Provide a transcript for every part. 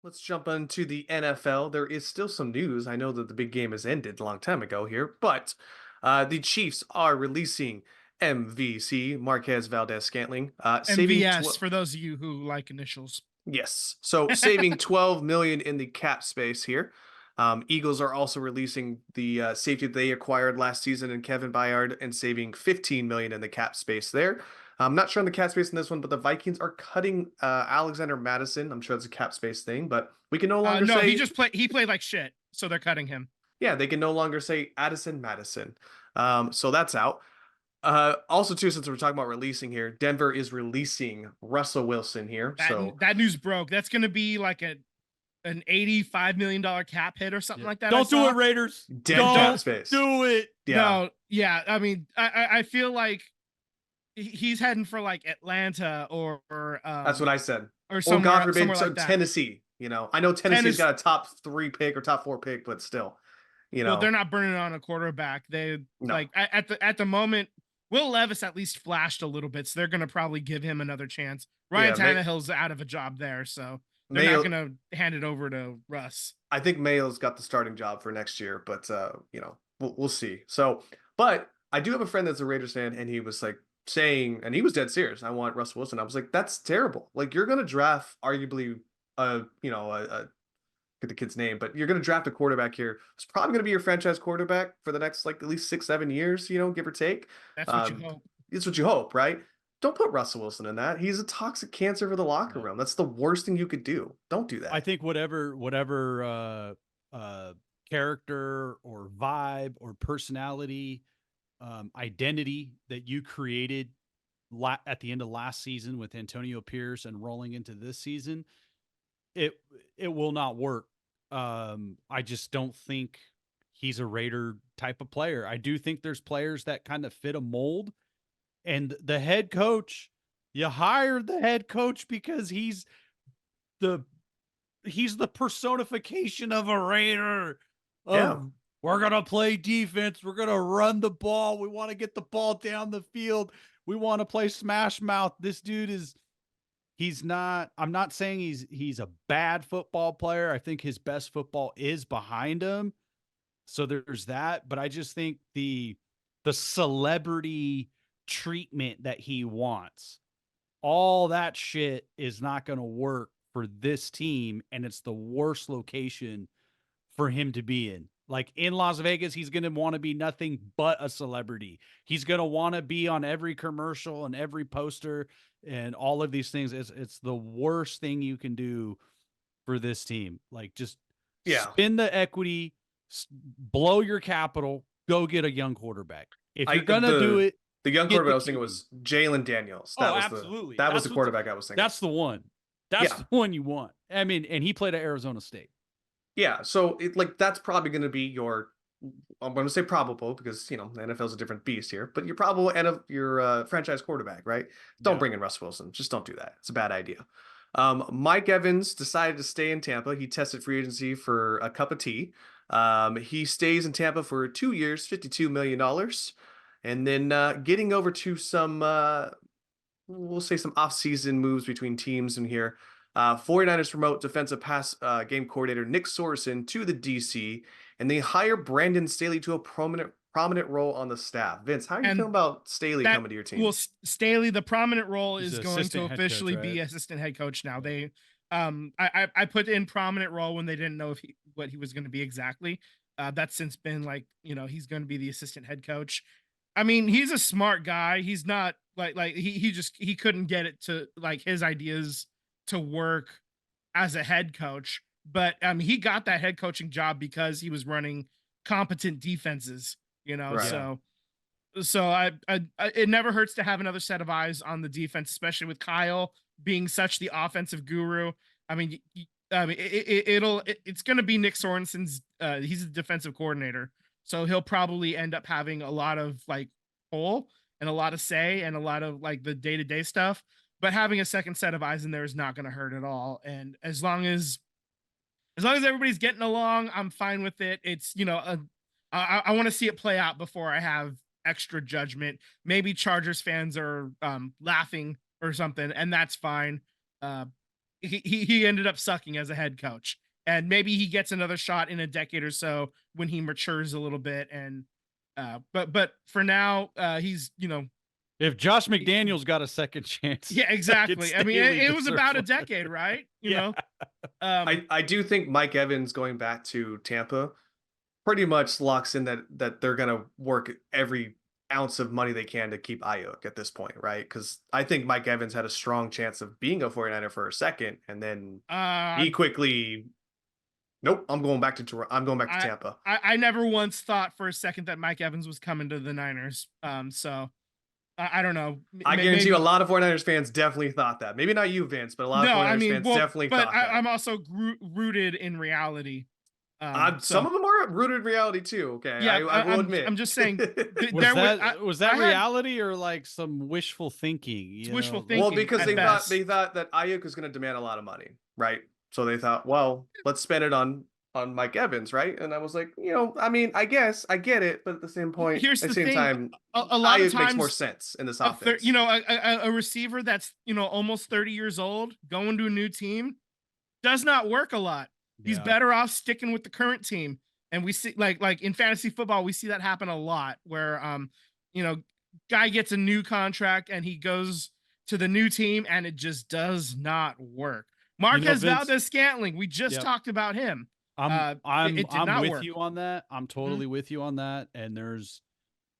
Let's jump into the NFL. There is still some news. I know that the big game has ended a long time ago here, but the Chiefs are releasing MVC, Marquez Valdez Scantling, saving MVS 12. for those of you who like initials. Yes, so saving 12 million in the cap space here. Eagles are also releasing the safety that they acquired last season in Kevin Byard and saving 15 million in the cap space there. I'm not sure on the cap space in this one, but the Vikings are cutting Alexander Madison. I'm sure it's a cap space thing, but we can no longer No, he say, just played. He played like shit, so they're cutting him. yeah, they can no longer say Addison Madison. So that's out. Also, too, since we're talking about releasing here, Denver is releasing Russell Wilson here. That So that news broke. That's going to be like an $85 million cap hit or something Yeah. like that. I Don't do saw. it, Raiders. dead cap Don't space. do it. Yeah. No, yeah. I mean, I feel like he's heading for like Atlanta That's what I said. or Or God forbid, somewhere so like that. Tennessee. I know Tennessee's Tennis. got a top 3 pick or top 4 pick, but still, Well, they're not burning on a quarterback. They no. like at the moment. Will Levis at least flashed a little bit, so they're going to probably give him another chance. Ryan Yeah, Tannehill's out of a job there, so they're not Mayo. going to hand it over to Russ. I think Mayo's got the starting job for next year, but we'll see. So, but I do have a friend that's a Raiders fan, and he was like saying, and he was dead serious. I want Russell Wilson. I was like, that's terrible. Like you're gonna draft arguably a get the kid's name, but you're going to draft a quarterback here. It's probably going to be your franchise quarterback for the next like at least 6, 7 years, give or take. That's what you hope. It's what you hope, right? Don't put Russell Wilson in that. He's a toxic cancer for the locker room. That's the worst thing you could do. Don't do that. I think whatever character or vibe or personality, identity that you created at the end of last season with Antonio Pierce and rolling into this season, it will not work. I just don't think he's a Raider type of player. I do think there's players that kind of fit a mold, and the head coach, you hired the head coach because he's the personification of a Raider. Yeah. We're going to play defense. We're going to run the ball. We want to get the ball down the field. We want to play smash mouth. This dude he's not, I'm not saying he's a bad football player. I think his best football is behind him. So there's that, but I just think the celebrity treatment that he wants, all that shit is not going to work for this team, and it's the worst location for him to be in. Like in Las Vegas, he's going to want to be nothing but a celebrity. He's going to want to be on every commercial and every poster and all of these things. It's the worst thing you can do for this team. Like just spend the equity, blow your capital, go get a young quarterback. If you're going to do it, the young quarterback I was thinking was Jalen Daniels. That was absolutely. That was the quarterback I was thinking. That's the one. That's the one you want. I mean, and he played at Arizona State. Yeah, so that's probably going to be your. I'm going to say probable because the NFL is a different beast here, but you're probable end of your franchise quarterback, right? Don't bring in Russ Wilson. Just don't do that. It's a bad idea. Mike Evans decided to stay in Tampa. He tested free agency for a cup of tea. He stays in Tampa for 2 years, $52 million, and then getting over to some, we'll say some off-season moves between teams in here. 49ers promote defensive pass game coordinator Nick Sorensen to the DC, and they hire Brandon Staley to a prominent role on the staff. Vince, how are you feeling about Staley coming to your team? Well, Staley, the prominent role He's is going to officially be assistant head coach now. They, I put in prominent role when they didn't know what he was going to be exactly. That's since been like, he's going to be the assistant head coach. I mean, he's a smart guy. He's not he couldn't get it to like his ideas to work as a head coach, but he got that head coaching job because he was running competent defenses, Right. so I it never hurts to have another set of eyes on the defense, especially with Kyle being such the offensive guru. I mean, it's going to be Nick Sorensen's. He's a defensive coordinator, so he'll probably end up having a lot of like pull and a lot of say and a lot of like the day-to-day stuff. But having a second set of eyes in there is not going to hurt at all. And as long as everybody's getting along, I'm fine with it. It's I want to see it play out before I have extra judgment. Maybe Chargers fans are laughing or something, and that's fine. he ended up sucking as a head coach. And maybe he gets another shot in a decade or so when he matures a little bit. And but for now, he's If Josh McDaniels got a second chance, yeah, exactly. I mean, Staley it was deserves about a one. decade, right? You Yeah. know, I do think Mike Evans going back to Tampa pretty much locks in that they're gonna work every ounce of money they can to keep Ayuk at this point, right? Because I think Mike Evans had a strong chance of being a 49er for a second, and then he quickly, nope, I'm going back to Tampa. I never once thought for a second that Mike Evans was coming to the Niners. So I don't know. I guarantee you a Maybe- lot of 49ers fans definitely thought that. Maybe not you, Vince, but a lot of 49ers fans definitely but thought that. I'm also rooted in reality. Some of them are rooted in reality too. Okay, Yeah, I will admit. I'm just saying. Was that I had- reality or like some wishful thinking? It's you wishful know? thinking. Well, because at they best. thought that Ayuk was going to demand a lot of money, right? So they thought, well, let's spend it on Mike Evans, right? And I was like, I mean, I guess I get it, but at the same point, Here's at the the same thing, time, a lot of Ayuk makes more times sense in this a offense. a receiver that's almost 30 years old going to a new team does not work a lot. He's Yeah. better off sticking with the current team. And we see like in fantasy football, we see that happen a lot where guy gets a new contract and he goes to the new team and it just does not work. Marquez Vince- Valdez-Scantling, we just Yep. talked about him. I'm it did not with work. you on that. I'm totally with you on that. And there's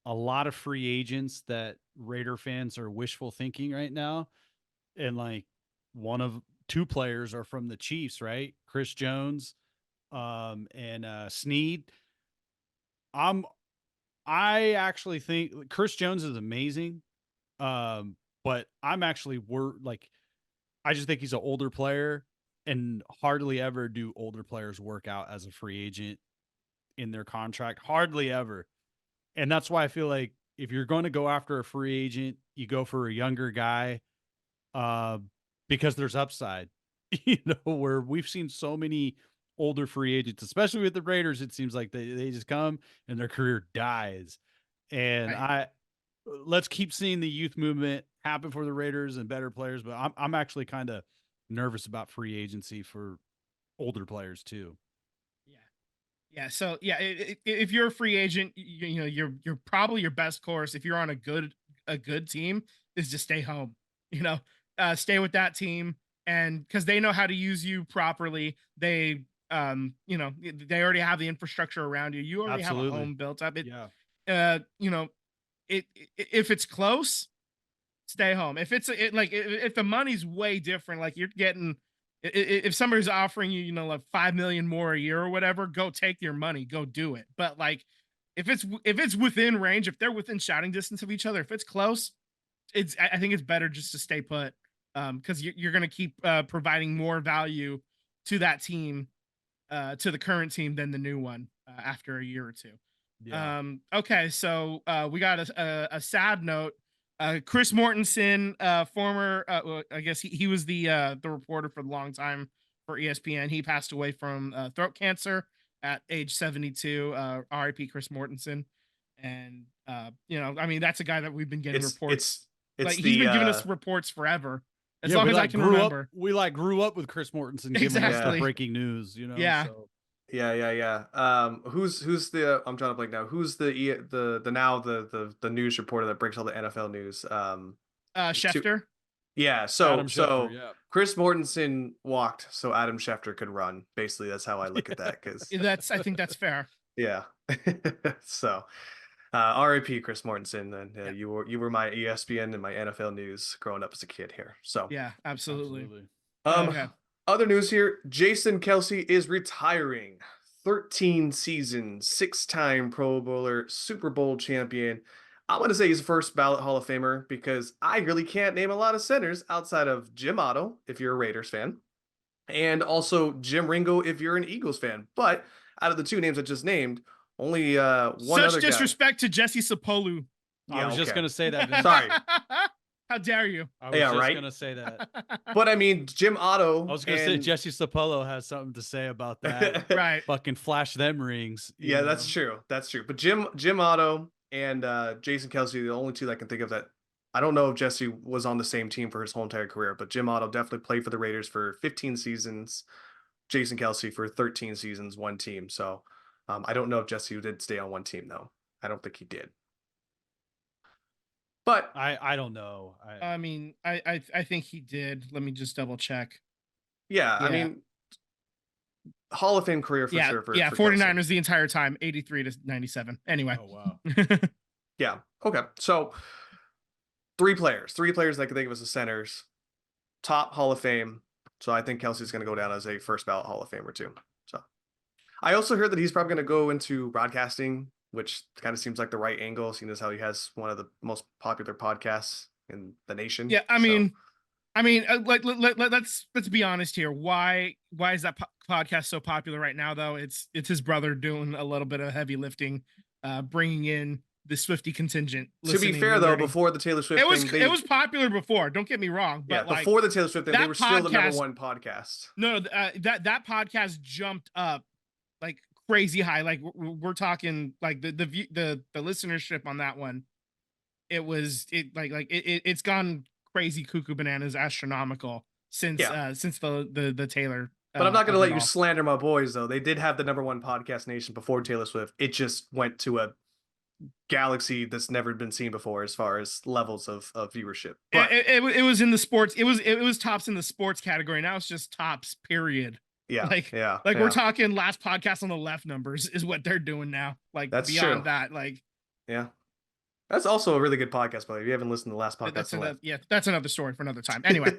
a lot of free agents that Raider fans are wishful thinking right now. And like two players are from the Chiefs, right? Chris Jones, and Sneed. I actually think Chris Jones is amazing. But I'm actually I just think he's an older player, and hardly ever do older players work out as a free agent in their contract. Hardly ever. And that's why I feel like if you're going to go after a free agent, you go for a younger guy, because there's upside, where we've seen so many older free agents, especially with the Raiders. It seems like they just come and their career dies. And let's keep seeing the youth movement happen for the Raiders and better players. But I'm actually kind of nervous about free agency for older players too. Yeah. So yeah, if you're a free agent, you're probably your best course if you're on a good team is to stay home. Stay with that team, and because they know how to use you properly. They they already have the infrastructure around you. You already have a home built up. If it's close, stay home. If if the money's way different, like you're getting. If somebody's offering you, like 5 million more a year or whatever, go take your money, go do it. But like, if it's within range, if they're within shouting distance of each other, if it's close, I think it's better just to stay put, because you're going to keep providing more value to that team, to the current team than the new one after a year or two. Yeah. Okay, so we got a sad note. Chris Mortensen, former, I guess he was the reporter for a long time for ESPN. He passed away from throat cancer at age 72. RIP Chris Mortensen. And I mean, that's a guy that we've been getting reports. It's he's been giving us reports forever, as long as I can remember. We grew up with Chris Mortensen giving us the breaking news. Yeah. So. Yeah. Who's the? I'm trying to blank now. Who's the news reporter that breaks all the NFL news? Schefter. Yeah. So Adam Schefter, yeah. Chris Mortensen walked so Adam Schefter could run. Basically, that's how I look at that. Because I think that's fair. Yeah. So, RIP Chris Mortensen, and you were my ESPN and my NFL news growing up as a kid here. So yeah, absolutely. Okay. Other news here, Jason Kelce is retiring. 13 seasons, 6-time Pro Bowler, Super Bowl champion. I'm going to say he's a first ballot Hall of Famer because I really can't name a lot of centers outside of Jim Otto, if you're a Raiders fan, and also Jim Ringo, if you're an Eagles fan. But out of the two names I just named, only one other Such disrespect to Jesse Sapolu. I was just going to say that. Sorry. How dare you? I was just going to say that. But I mean, Jim Otto. I was going to say Jesse Sapolo has something to say about that. Right. Fucking flash them rings. Yeah, that's true. That's true. But Jim Otto and Jason Kelce, the only two that I can think of that I don't know if Jesse was on the same team for his whole entire career, but Jim Otto definitely played for the Raiders for 15 seasons. Jason Kelsey for 13 seasons, one team. So I don't know if Jesse did stay on one team though. I don't think he did. But I don't know. I mean, I think he did. Let me just double check. yeah, I Yeah. mean, Hall of Fame career for Yeah, sure. For 49ers Kelsey. the entire time, 83 to 97. Anyway. Oh wow. Yeah. Okay. So three players that I can think of as the centers, top Hall of Fame. So I think Kelsey's going to go down as a first ballot Hall of Famer too. So I also heard that he's probably going to go into broadcasting, which kind of seems like the right angle, seeing as how he has one of the most popular podcasts in the nation. Yeah, I So, mean, let's be honest here. Why is that podcast so popular right now? Though it's his brother doing a little bit of heavy lifting, bringing in the Swiftie contingent. to be fair though, before the Taylor Swift thing, it was popular before. Don't get me wrong, but yeah, before the Taylor Swift thing, they that were still the number podcast- one podcast. No, that podcast jumped up like crazy high. Like we're talking like the listenership on that one. It's gone crazy cuckoo bananas, astronomical since the Taylor. But I'm not going to of let it you all. slander my boys though. They did have the number one podcast nation before Taylor Swift. It just went to a galaxy that's never been seen before as far as levels of viewership. But It was in the sports. It was tops in the sports category. Now it's just tops. Period. yeah, yeah, Like yeah. we're talking last podcast on the left numbers is what they're doing now. Like That's beyond true. that, like Yeah. That's also a really good podcast, by the way. If you haven't listened to the last podcast, that's another story for another time. Anyway.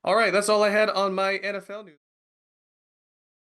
All right, that's all I had on my NFL news.